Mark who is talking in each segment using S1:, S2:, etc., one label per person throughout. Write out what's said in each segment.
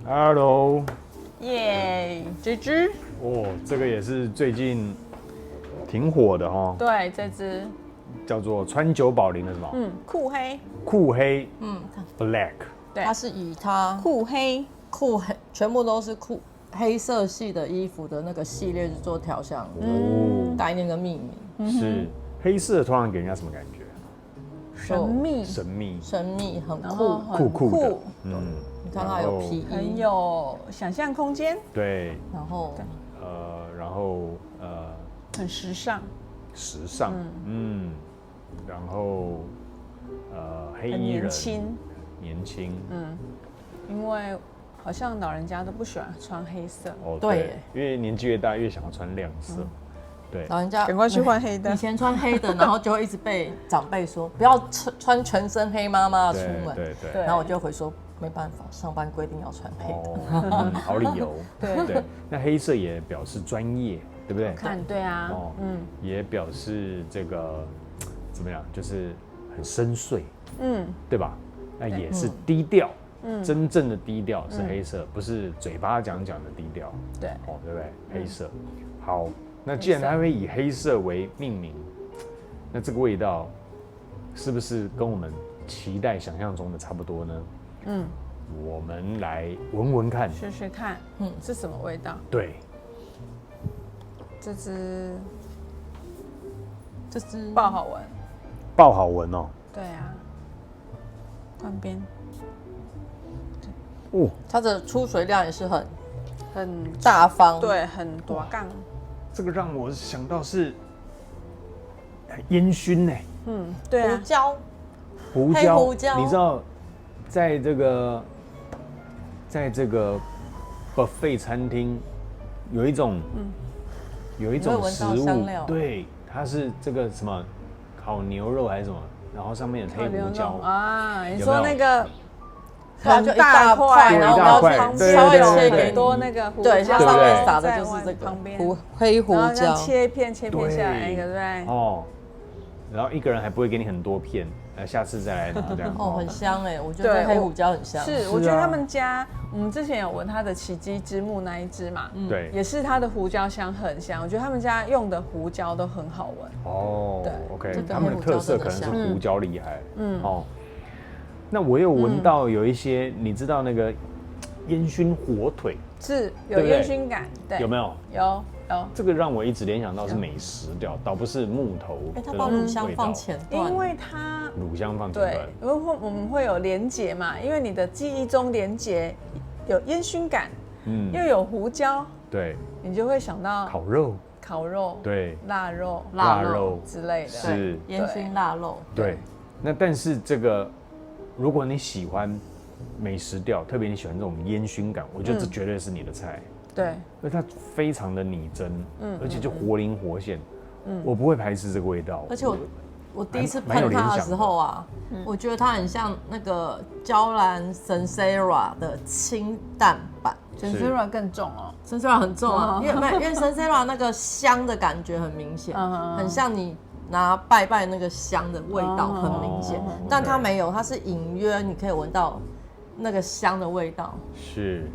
S1: Hello，
S2: 耶，这只
S1: 哦，这个也是最近挺火的哦，
S2: 对，这只
S1: 叫做川久保玲的什么？
S2: 酷黑，
S1: 酷黑，Black。
S2: 对，
S3: 它是以它
S2: 酷黑，
S3: 酷黑，全部都是酷黑色系的衣服的那个系列去做调香概念跟命名，
S1: 是黑色，通常给人家什么感觉？
S2: 神秘，
S1: 神秘，
S3: 神秘很
S2: 然后
S3: 酷，
S2: 很
S1: 酷的，
S3: 你看它有皮
S2: 很
S3: 衣，
S2: 有想象空间，
S1: 对，
S3: 然后
S2: 很时尚，
S1: 时尚，然后黑
S2: 很
S1: 衣人，
S2: 年轻，
S1: 年轻，
S2: 因为好像老人家都不喜欢穿黑色，
S1: 哦，
S3: 对耶
S1: 因为年纪越大越想要穿亮色，对，
S3: 老人家
S2: 赶快去换黑的
S3: 以前穿黑的，然后就会一直被长辈说不要穿全身黑妈妈出门，
S1: 对，
S2: 对
S3: 然后我就会说没办法，上班规定要穿黑的。
S1: 哦，好理由，
S2: 对，
S1: 那黑色也表示专业，对不对？
S2: 看对啊，
S1: 哦，也表示这个怎么样，就是很深邃，对吧？那也是低调，真正的低调是黑色，不是嘴巴讲的低调，
S2: 对，
S1: 哦，对不对？黑色，好，那既然它会以黑色为命名，那这个味道是不是跟我们期待想象中的差不多呢？我们来闻闻看，
S2: 试试看，是什么味道？
S1: 对，
S2: 这只
S3: 这是
S2: 爆好闻，
S1: 爆好闻哦，
S2: 对啊，换边
S1: 哦，
S3: 它的出水量也是很
S2: 很
S3: 大方，
S2: 对，很多杠，
S1: 这个让我想到是烟熏呢，
S2: 对啊，
S3: 胡椒，
S1: 胡
S3: 黑胡椒
S1: 你知道，在这个 buffet 餐厅有一种
S3: 你会闻
S1: 食
S3: 到香料
S1: 物，对，它是这个什么烤牛肉还是什么，然后上面有黑胡椒
S2: 啊，你
S1: 有没有
S2: 说那个
S3: 它就一大块，
S1: 对
S3: 然后
S1: 一大块
S3: 我要
S1: 对
S3: 稍微
S1: 对对对
S3: 切给你，
S2: 多那个胡椒，
S3: 对，它上面撒的
S2: 在
S3: 就是这个
S2: 旁边
S3: 黑胡椒
S2: 然后这样，切片下来那个，对不对？
S1: 哦，然后一个人还不会给你很多片，下次再来拿这样。
S3: 哦，很香哎，我觉
S2: 对
S3: 得黑胡椒很香，
S2: 是，我觉得他们家，我们之前有闻它的奇迹之木那一支嘛，
S1: 对，
S2: 也是它的胡椒香很香，我觉得他们家用的胡椒都很好闻。
S1: 哦
S2: 对
S1: ，OK，
S3: 这个
S1: 他们的特色可能是胡椒厉害，哦。那我有闻到有一些，你知道那个烟熏火腿
S2: 是有
S1: 对不对
S2: 烟熏感，对，
S1: 有没有？
S2: 有。
S1: 这个让我一直联想到是美食调，倒不是木头的
S3: 它
S1: 那种味道。
S3: 把乳香放前段，
S2: 因为它
S1: 乳香放前
S2: 对
S1: 段，，
S2: 因为我们会有连结嘛，因为你的记忆中连结有烟熏感，又有胡椒，
S1: 对，
S2: 你就会想到
S1: 烤肉，
S2: 肉，
S1: 对，
S2: 腊肉
S1: 腊肉
S2: 之类的，
S1: 是，
S3: 烟熏腊肉，
S1: 对。那但是这个，如果你喜欢美食调，特别你喜欢这种烟熏感，我觉得这绝对是你的菜。
S2: 对，
S1: 因为它非常的拟真，而且就活灵活现，我不会排斥这个味道。
S3: 而且我第一次
S1: 蛮有
S3: 喷它的
S1: 联想的
S3: 时候啊，我觉得它很像那个娇兰 Sensera 的清淡版。
S2: Sensera 更重哦，
S3: Sensera 很重啊，因为 Sensera 那个香的感觉很明显，很像你拿拜拜那个香的味道很明显，但它没有，它是隐约你可以闻到那个香的味道。
S1: 是，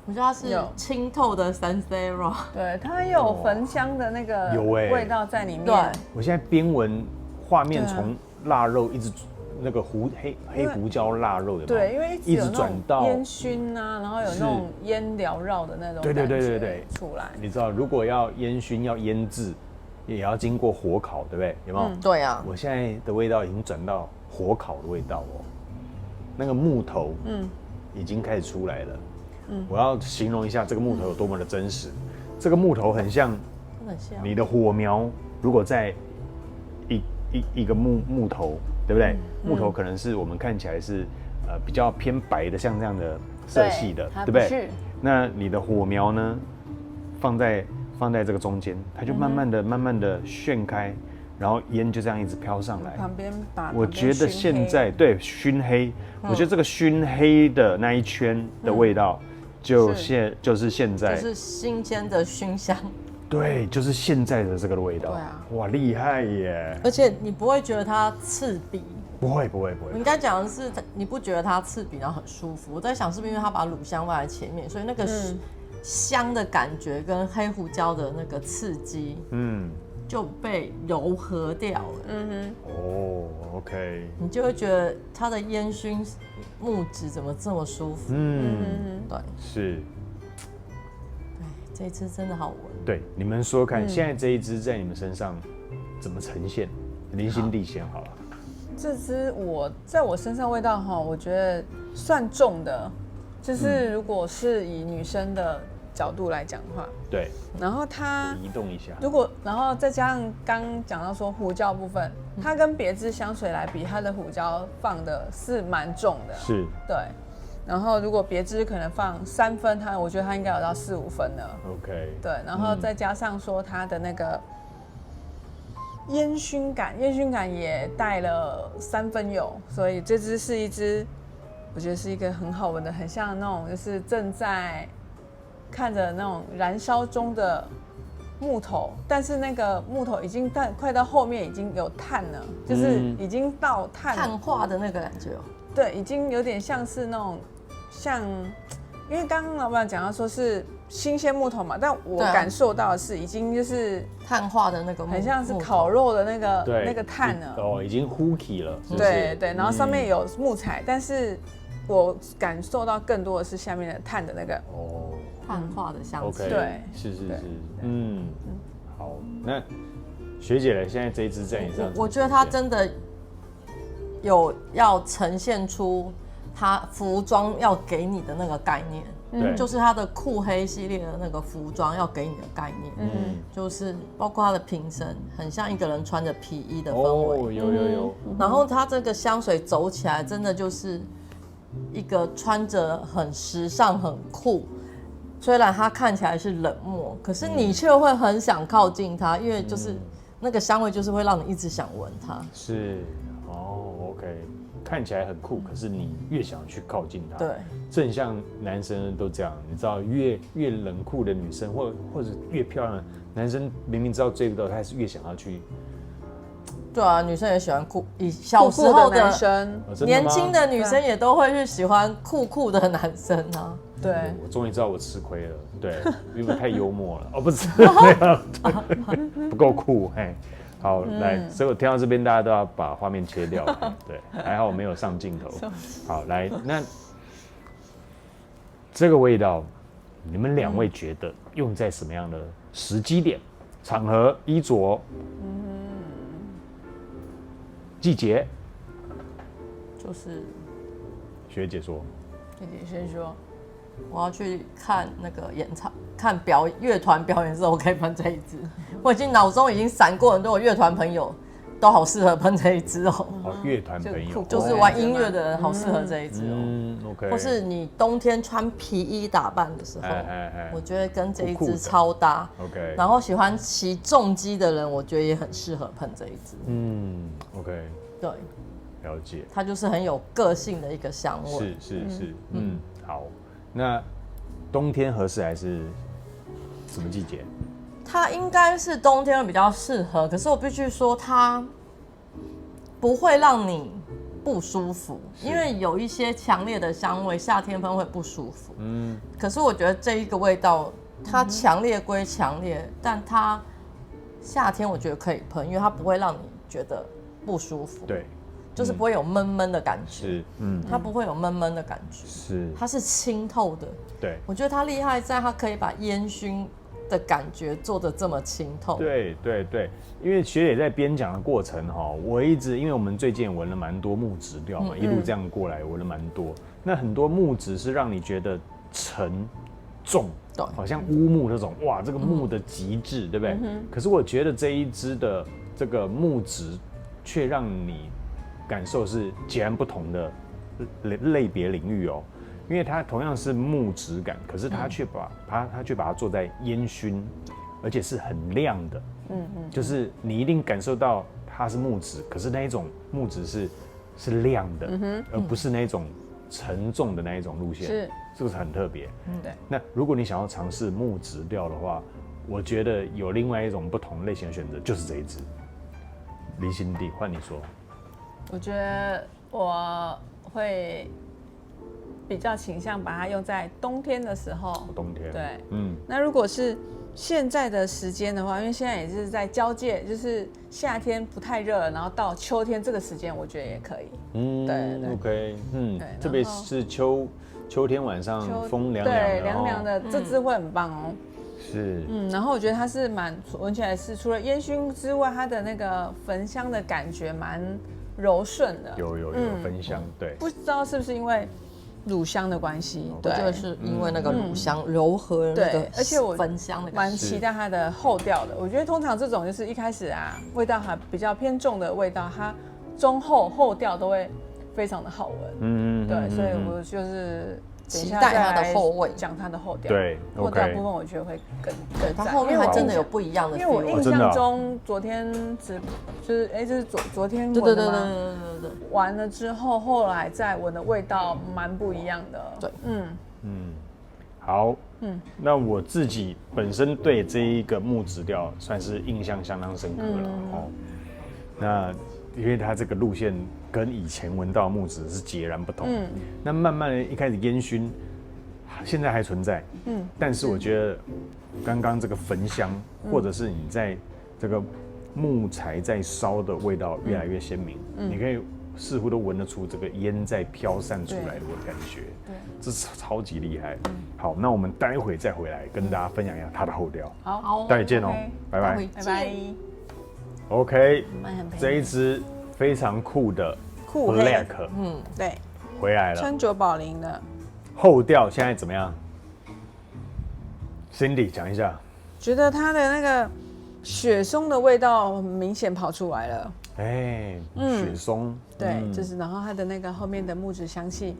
S3: 我觉得它是清透的 Sensera，
S2: 对，它有焚香的那个
S1: 有欸
S2: 味道在里面，
S3: 对，
S1: 我现在边闻画面从腊肉一直那个黑胡椒腊肉的，
S2: 对，因为
S1: 一直转到
S2: 烟熏啊，然后有那种烟缭绕的那种感觉出来。
S1: 你知道，如果要烟熏要腌制，也要经过火烤，对不对？有没有？
S3: 对啊，
S1: 我现在的味道已经转到火烤的味道哦，那个木头，已经开始出来了。我要形容一下这个木头有多么的真实。这个木头很像你的火苗，如果在一个木头，对不对？木头可能是我们看起来是比较偏白的，像这样的色系的，对不对？那你的火苗呢，放在这个中间，它就慢慢的旋开，然后烟就这样一直飘上来。
S2: 旁边把
S1: 我觉得现在对熏黑，我觉得这个熏黑的那一圈的味道，就是现在，
S3: 就是新鲜的熏香。
S1: 对，就是现在的这个味道。
S2: 对啊，
S1: 哇，厉害耶！
S3: 而且你不会觉得它刺鼻，
S1: 不会。
S3: 我应该讲的是，你不觉得它刺鼻然后很舒服？我在想是不是因为它把乳香放在前面，所以那个香的感觉跟黑胡椒的那个刺激，就被柔和掉了。
S1: OK，
S3: 你就会觉得它的烟熏木质怎么这么舒服？对，
S1: 是。
S3: 对，这一支真的好闻。
S1: 对，你们说看，现在这一支在你们身上怎么呈现？林心地先好了。
S2: 这支在我身上味道哈，我觉得算重的，就是如果是以女生的角度来讲的话，
S1: 对。
S2: 然后它
S1: 移动一下，
S2: 然后再加上刚讲到说胡椒部分，它跟别支香水来比，它的胡椒放的是蛮重的，
S1: 是，
S2: 对。然后如果别支可能放3分，我觉得它应该有到4、5分了。
S1: OK，
S2: 对，然后再加上说它的那个烟熏感也带了3分有，所以这支是一支，我觉得是一个很好闻的，很像那种就是正在看着那种燃烧中的木头，但是那个木头已经快到后面已经有炭了，就是已经到
S3: 碳化的那个感觉。
S2: 对，已经有点像是那种因为刚刚老板讲到说是新鲜木头嘛，但我感受到的是已经就是
S3: 碳化的那个木头，
S2: 很像是烤肉的那个炭了，
S1: 已经呼起了。
S2: 对，然后上面有木材，但是我感受到更多的是下面的炭的那个
S3: 碳化的香气。
S2: 对，
S1: 是，好，那学姐呢？现在这一支在你上，
S3: 我觉得它真的有要呈现出它服装要给你的那个概念，就是它的酷黑系列的那个服装要给你的概念，就是包括它的瓶身，很像一个人穿着皮衣的氛围，
S1: 有，
S3: 然后它这个香水走起来真的就是一个穿着很时尚、很酷，虽然它看起来是冷漠，可是你却会很想靠近它，因为就是那个香味就是会让你一直想闻它。
S1: 是，OK， 看起来很酷，可是你越想去靠近它。
S3: 对，
S1: 正像男生都这样，你知道，越冷酷的女生，或者越漂亮的男生，明明知道追不到，他还是越想要去。
S3: 对啊，女生也喜欢酷，小时候的
S2: 男生，
S3: 年轻的女生也都会去喜欢酷的男生啊。
S2: 对，
S1: 我终于知道我吃亏了，对，因为太幽默了，不是，不够酷，嘿。好，来，所以我听到这边，大家都要把画面切掉，对，还好我没有上镜头。好，来，那这个味道，你们2位觉得用在什么样的时机点、场合、衣着、季节？
S3: 就是
S1: 学姐说，
S2: 学姐先说，
S3: 我要去看那个看乐团表演的时候，我可以喷这一支。我已经脑中已经闪过很多我乐团朋友都好适合喷这一支哦。
S1: 乐团朋友
S3: 就是玩音乐的人好适合这一支哦。
S1: OK。
S3: 或是你冬天穿皮衣打扮的时候，我觉得跟这一支超搭。
S1: OK。
S3: 然后喜欢骑重机的人，我觉得也很适合喷这一支。
S1: OK。
S3: 对。
S1: 了解。
S3: 它就是很有个性的一个香味。
S1: 是，好。那冬天合适还是什么季节？
S3: 它应该是冬天比较适合，可是我必须说它不会让你不舒服，因为有一些强烈的香味夏天喷会不舒服。可是我觉得这一个味道它强烈归强烈，但它夏天我觉得可以喷，因为它不会让你觉得不舒服。
S1: 对。
S3: 就是不会有闷闷的感觉，
S1: 是，
S3: 它不会有闷闷的感觉，
S1: 是，
S3: 它是清透的，
S1: 对，
S3: 我觉得它厉害在它可以把烟熏的感觉做得这么清透，
S1: 对，因为学姐在编讲的过程哈，我一直因为我们最近闻了蛮多木质调嘛，一路这样过来闻了蛮多，那很多木质是让你觉得沉重，
S3: 对，
S1: 好像乌木那种，哇，这个木的极致，对不对？可是我觉得这一支的这个木质却让你感受是截然不同的类别领域哦，因为它同样是木质感，可是它却把它做在烟熏，而且是很亮的，就是你一定感受到它是木质，可是那一种木质是亮的，而不是那种沉重的那一种路线，
S2: 是
S1: 这个是很特别。
S2: 对。
S1: 那如果你想要尝试木质调的话，我觉得有另外一种不同类型的选择，就是这一支。林心地，换你说。
S2: 我觉得我会比较倾向把它用在冬天的时候。
S1: 冬天。
S2: 对，那如果是现在的时间的话，因为现在也是在交界，就是夏天不太热了，然后到秋天这个时间，我觉得也可以。对
S1: ，OK，特别是秋天晚上风凉凉的，
S2: 对，凉凉的，这支会很棒哦。
S1: 是，
S2: 然后我觉得它是闻起来是除了烟熏之外，它的那个焚香的感觉蛮柔顺的。
S1: 有焚香，对。
S2: 不知道是不是因为乳香的关系，
S3: 对，就是因为那个乳香柔和那个，
S2: 而且我
S3: 焚香的感觉，
S2: 蛮期待它的后调的。我觉得通常这种就是一开始啊，味道还比较偏重的味道，它中后调都会非常的好闻。对，所以我就是
S3: 期待它的后味，
S2: 讲它的后调。
S1: 对，
S2: 后调部分我觉得会更
S3: 它后面还真的有不一样的 feel。
S2: 因为我印象中昨天就是这是昨天闻的吗？对。完了之后，后来再闻的味道蛮不一样的。
S3: 对，
S1: 好，那我自己本身对这一个木质调算是印象相当深刻了哦。那因为它这个路线跟以前闻到的木质是截然不同。那慢慢的一开始烟熏，现在还存在。但是我觉得刚刚这个焚香，或者是你在这个木材在烧的味道越来越鲜明，你可以似乎都闻得出这个烟在飘散出来的感觉。对，这是超级厉害。好，那我们待会再回来跟大家分享一下它的后调。
S2: 好，
S1: 待会见哦，拜拜，
S2: 拜拜。
S1: OK， 这一支非常酷的 Black，
S2: 对，
S1: 回来了，
S2: 川久保玲的
S1: 后调现在怎么样 ？Cindy 讲一下，
S2: 觉得它的那个雪松的味道很明显跑出来了。
S1: 雪松，
S2: 对，就是然后它的那个后面的木质香气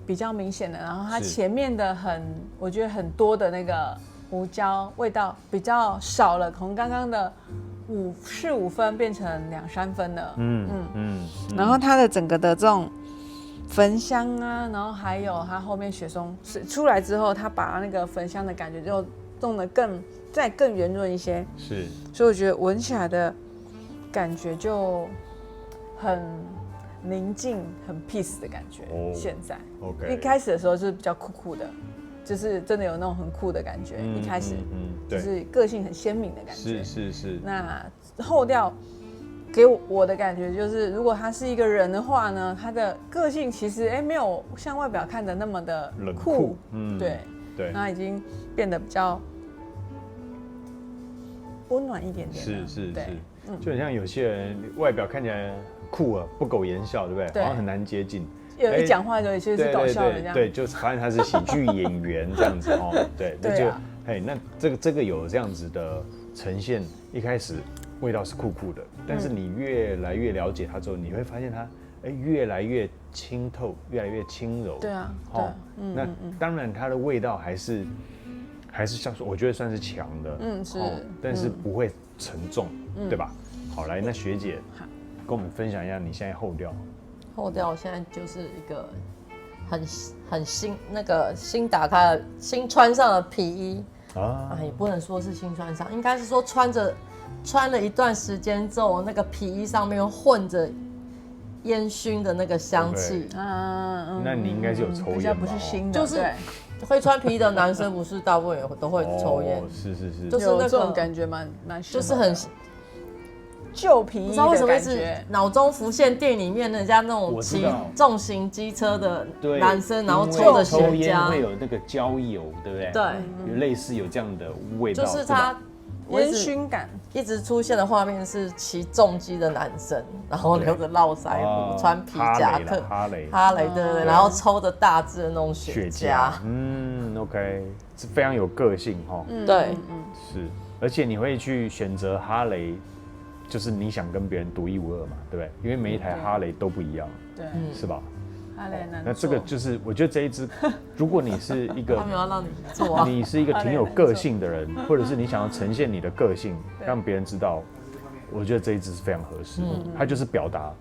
S2: 比较明显的，然后它前面的我觉得很多的那个胡椒味道比较少了，从刚刚的5分变成2、3分了。然后它的整个的这种焚香啊，然后还有它后面雪松出来之后，它把那个焚香的感觉就弄得更圆润一些。
S1: 是，
S2: 所以我觉得闻起来的感觉就很宁静、很 peace 的感觉。现在
S1: ，OK，
S2: 一开始的时候就是比较酷酷的，就是真的有那种很酷的感觉。一开始，就是个性很鲜明的感觉。
S1: 是。
S2: 那后调给我的感觉就是，如果他是一个人的话呢，他的个性其实没有像外表看的那么的
S1: 冷酷。
S2: 对，那已经变得比较温暖一点点。
S1: 是，就很像有些人外表看起来很酷啊，不苟言笑，对不对？好像很难接近。
S2: 有一讲话的其实是搞笑的这样。
S1: 对，就是发现他是喜剧演员这样子哦。对，那就那这个有这样子的呈现，一开始味道是酷酷的，但是你越来越了解它之后，你会发现它越来越清透，越来越轻柔。
S2: 对啊，
S1: 那当然它的味道还是像说，我觉得算是强的。是，但是不会沉重，对吧？好，来，那学姐跟我们分享一下你现在后调。
S3: 后调现在就是一个很新打开了新穿上的皮衣也不能说是新穿上，应该是说穿了一段时间之后，那个皮衣上面混着烟熏的那个香气。
S1: 那你应该是有抽烟吧？
S2: 不是新的，
S3: 就是会穿皮衣的男生，不是大部分也都会抽烟。
S1: 是，
S2: 就是那种感觉蛮
S3: 就是很
S2: 旧皮衣的感觉。
S3: 不知道为什么是脑中浮现电影里面人家那种骑重型机车的男生，然后抽着雪茄，
S1: 会有那个焦油，对不对？
S3: 对，
S1: 有类似有这样的味道，
S3: 就是它
S2: 烟熏感
S3: 一直出现的画面是骑重机的男生，然后留着络腮胡，穿皮夹克，哈雷，对，然后抽着大支的那种雪茄。
S1: OK， 是非常有个性哈。
S3: 对，
S1: 是，而且你会去选择哈雷。就是你想跟别人独一无二嘛，对不对？因为每一台哈雷都不一样，
S2: 对，
S1: 是吧？
S2: 哈雷难做。
S1: 那这个就是，我觉得这一支，如果你是一个，
S3: 他没有让你做，
S1: 你是一个挺有个性的人，或者是你想要呈现你的个性，让别人知道，我觉得这一支是非常合适的。它就是表达，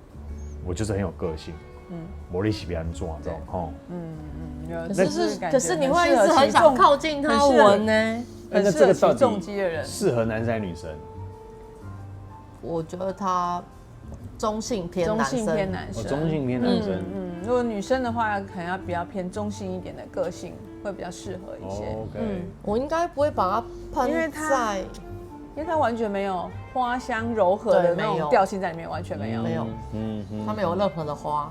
S1: 我就是很有个性。我力喜别人做这种，
S3: 可是你会一直很想靠近他闻呢？
S1: 那这个到底
S2: 适合男生还是女生？
S3: 我觉得他中性偏男生，
S1: 中性偏男生。
S2: 如果女生的话，可能要比较偏中性一点的个性，会比较适合一些。
S3: 我应该不会把它喷在，
S2: 因为它完全没有花香柔和的那种调性在里面，完全没有。
S3: 没有，它没有任何的花，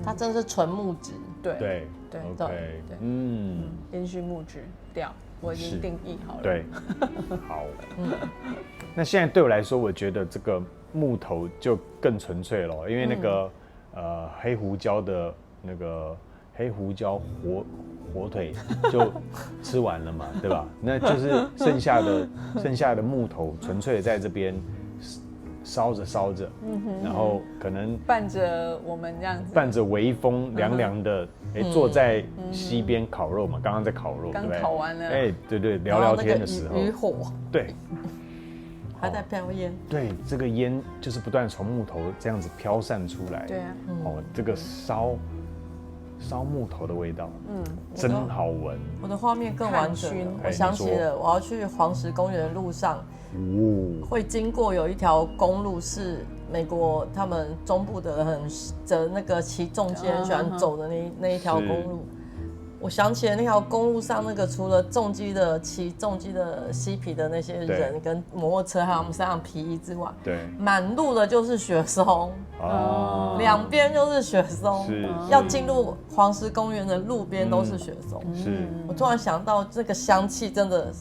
S3: 它真的是纯木质。
S1: 对，OK，
S2: 烟熏木质调，我已经定义好了。
S1: 对，好。那现在对我来说，我觉得这个木头就更纯粹了，因为那个黑胡椒的那个黑胡椒火腿就吃完了嘛，对吧？那就是剩下的木头，纯粹的在这边烧着，然后可能
S2: 伴着我们这样子，
S1: 伴着微风凉凉的，坐在溪边烤肉嘛，刚刚在烤肉，
S2: 刚烤完了，
S1: 对，聊聊天的时候，
S3: 渔火，
S1: 对，
S3: 还在飘烟，
S1: 对，这个烟就是不断从木头这样子飘散出来，
S2: 对啊，
S1: 这个烧木头的味道，真好闻。
S3: 我的画面更完整了，我想起了我要去黄石公园的路上，会经过有一条公路是美国他们中部的人那个骑重机很喜欢走的那一条公路。我想起了那条公路上那个除了骑重机的嬉皮的那些人跟摩托车，还有他们身上皮衣之外，满路的就是雪松，两边就是雪松，要进入黄石公园的路边都是雪松。我突然想到这个香气真的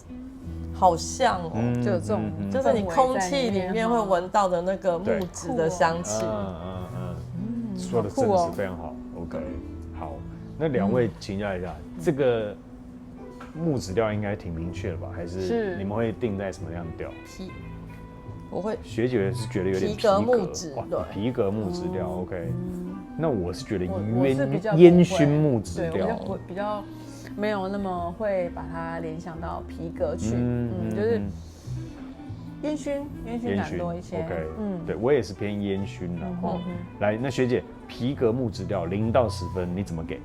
S3: 好像
S2: 就有这种，
S3: 就是你空气里面会闻到的那个木质的香气。
S1: 说的真的是非常好。OK， 好。那两位请教一下，这个木质调应该挺明确的吧？还是你们会定在什么样的调？
S3: 我会。
S1: 学姐是觉得有点
S3: 皮革木质，
S1: 皮革木质调。OK，那我是觉得烟熏木质调，
S2: 我比较没有那么会把它联想到皮革去，就是烟熏感多一些。
S1: OK，对我也是偏烟熏的。来，那学姐，皮革木质调0到10分，你怎么给？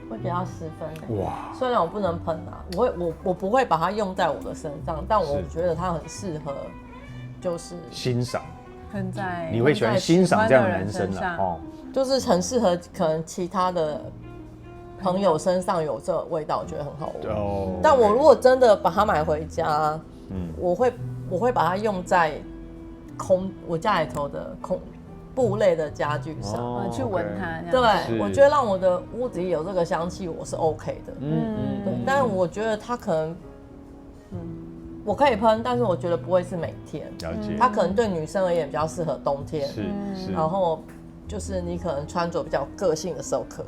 S3: 会给到10分。哇！虽然我不能喷啊，我不会把它用在我的身上，但我觉得它很适合，就是
S1: 欣赏。
S2: 喷在
S1: 你会喜欢欣赏这样的男生啊？
S3: 就是很适合可能其他的朋友身上有这味道，我觉得很好闻。但我如果真的把它买回家，我会把它用在我家里头的布类的家具上，
S2: 去闻它。
S3: 对，我觉得让我的屋子里有这个香气，我是 OK 的。对。但我觉得它可能，我可以喷，但是我觉得不会是每天。
S1: 了解。
S3: 它可能对女生而言比较适合冬天。
S1: 是。
S3: 然后就是你可能穿着比较有个性的时候可以，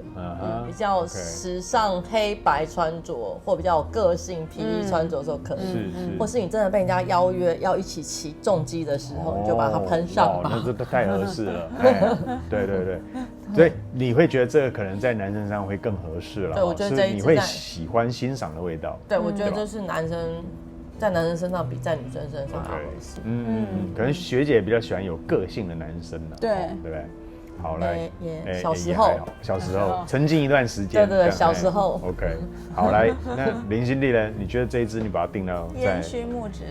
S3: 比较时尚黑白穿着或比较有个性皮衣穿着的时候可以，或是你真的被人家邀约要一起骑重机的时候，你就把它喷上吧。
S1: 那这太合适了。对，所以你会觉得这个可能在男生上会更合适了。
S3: 对，我觉得
S1: 你会喜欢欣赏的味道。
S3: 对，我觉得这是在男生身上比在女生身上合适。
S1: 可能学姐比较喜欢有个性的男生呢。
S2: 对
S1: 不对？好来，
S3: 小时候
S1: 曾经一段时间，
S3: 对，小时候
S1: ，OK， 好来，那林心娣呢？你觉得这一支你把它定到
S2: 烟熏木质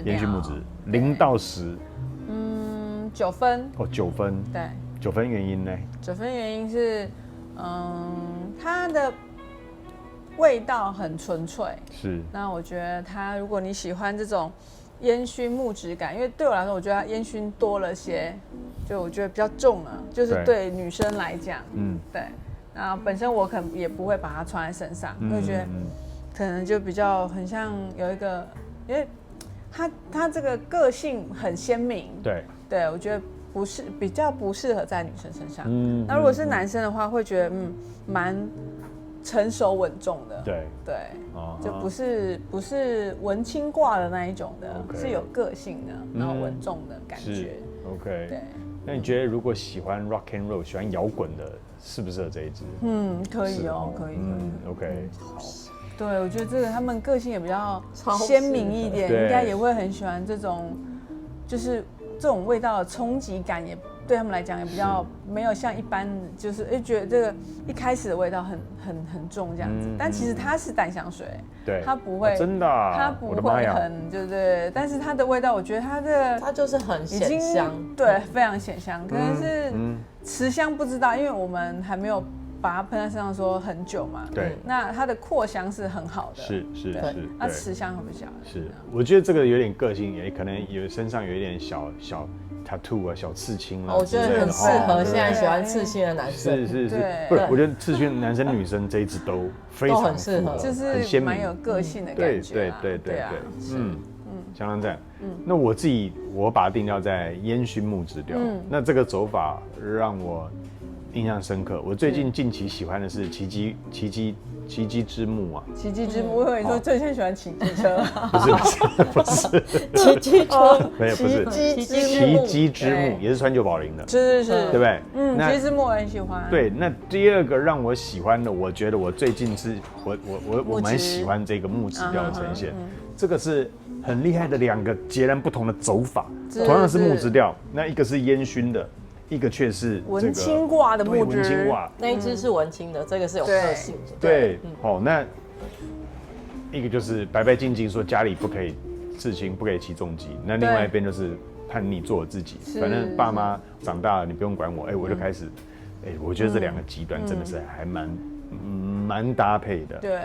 S1: 0到10，9
S2: 分。
S1: 9分，
S2: 对
S1: ，9分原因呢
S2: ？9分原因是，它的味道很纯粹。
S1: 是。
S2: 那我觉得它，如果你喜欢这种烟熏木质感，因为对我来说，我觉得它烟熏多了些，就我觉得比较重啊，就是对女生来讲，对。那本身我可能也不会把它穿在身上，会觉得可能就比较很像有一个，因为它这个个性很鲜明，对，我觉得比较不适合在女生身上。那如果是男生的话，会觉得蛮成熟稳重的，对，就不是文青挂的那一种的，是有个性的，然后稳重的感觉。
S1: OK，
S2: 对。
S1: 那你觉得如果喜欢 rock and roll、喜欢摇滚的，适不适合这一支？
S2: 可以哦，可以。
S1: OK， 好。
S2: 对，我觉得这个他们个性也比较鲜明一点，应该也会很喜欢这种，就是这种味道的冲击感也对他们来讲也比较没有像一般，就是觉得这个一开始的味道很重这样子，但其实它是淡香水，
S1: 对，
S2: 它不会
S1: 真的啊，
S2: 它不会很对，但是它的味道，我觉得它
S3: 就是很显香，
S2: 对，非常显香，可能是持香不知道，因为我们还没有把它喷在身上说很久嘛，
S1: 对，
S2: 那它的扩香是很好的，
S1: 是，
S2: 那持香很不小，
S1: 是，我觉得这个有点个性，也可能身上有一点小 tattoo 啊，小刺青啦，
S3: 我觉得很适合现在喜欢刺青的男生，
S1: 是，不是，我觉得刺青男生女生这一支都非常
S3: 很适合，
S2: 就是蛮有个性的感觉，
S1: 对，相当赞。那我把它定调在烟熏木质调，那这个走法让我印象深刻。我最近近期喜欢的是奇迹之木啊，
S2: 奇迹之木，我以为你说最近喜欢骑机车，
S1: 不是，
S3: 奇迹车，
S1: 没有，不是奇迹之木，也是川久保玲的，
S2: 是，
S1: 对不对？
S2: 奇迹之木我很喜欢。
S1: 对，那第二个让我喜欢的，我觉得我最近是我蛮喜欢这个木质调的呈现，这个是很厉害的两个截然不同的走法，同样是木质调，那一个是烟熏的。一个却是
S2: 文青挂的木质，
S1: 文青挂
S3: 那一只是文青的，这个是有个性的。
S1: 对，那一个就是白白净净说家里不可以刺青，不可以骑重机，那另外一边就是叛逆做我自己，反正爸妈长大了你不用管我，我就开始，我觉得这两个极端真的是还蛮搭配的。
S2: 对，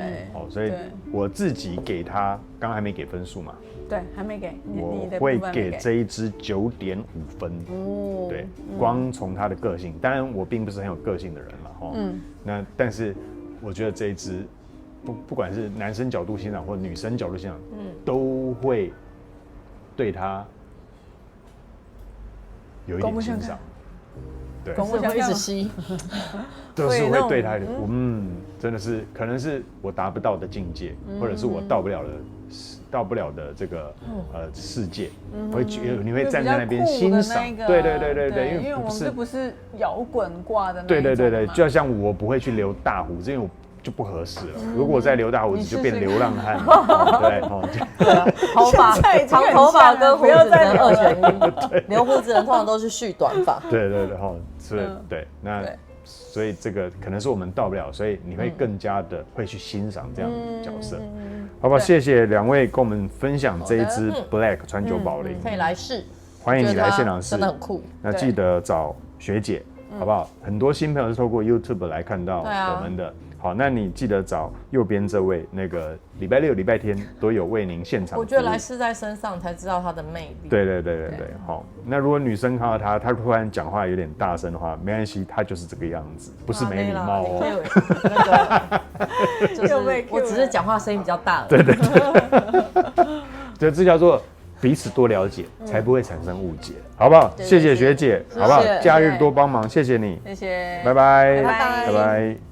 S1: 所以我自己给他，刚刚还没给分数嘛。
S2: 对，还没给，
S1: 我会给这一支9.5分。对，光从他的个性，当然我并不是很有个性的人了那但是我觉得这一支，不管是男生角度欣赏或女生角度欣赏，都会对他有一点欣赏。对，
S3: 是会一直吸，
S1: 都是会对他，真的是可能是我达不到的境界，或者是我到不了的这个世界，你会站在那边欣赏，对，
S2: 因为我们这不是摇滚挂的那种，
S1: 对，就像我不会去留大胡子，因为我就不合适了。如果我再留大胡子，就变流浪汉，
S3: 对，长头发跟胡子跟2选1，留胡子的人通常都是蓄短发，
S1: 对，对，那。所以这个可能是我们到不了，所以你会更加的会去欣赏这样的角色，好不好？谢谢两位跟我们分享这一支 Black 川久保玲，
S3: 可以来试，
S1: 欢迎你来现场试，
S3: 真的很酷。
S1: 那记得找学姐，好不好？很多新朋友是透过 YouTube 来看到我们的。好，那你记得找右边这位，那个礼拜六、礼拜天都有为您现场。
S3: 我觉得来试在身上才知道它的魅力。
S1: 对，好。那如果女生看到他突然讲话有点大声的话，没关系，他就是这个样子，不是没礼貌
S3: 哦。就是我只是讲话声音比较大。
S1: 对，这叫做彼此多了解，才不会产生误解，好不好？谢谢学姐，好不好？假日多帮忙，谢谢你，
S2: 谢谢，
S1: 拜拜。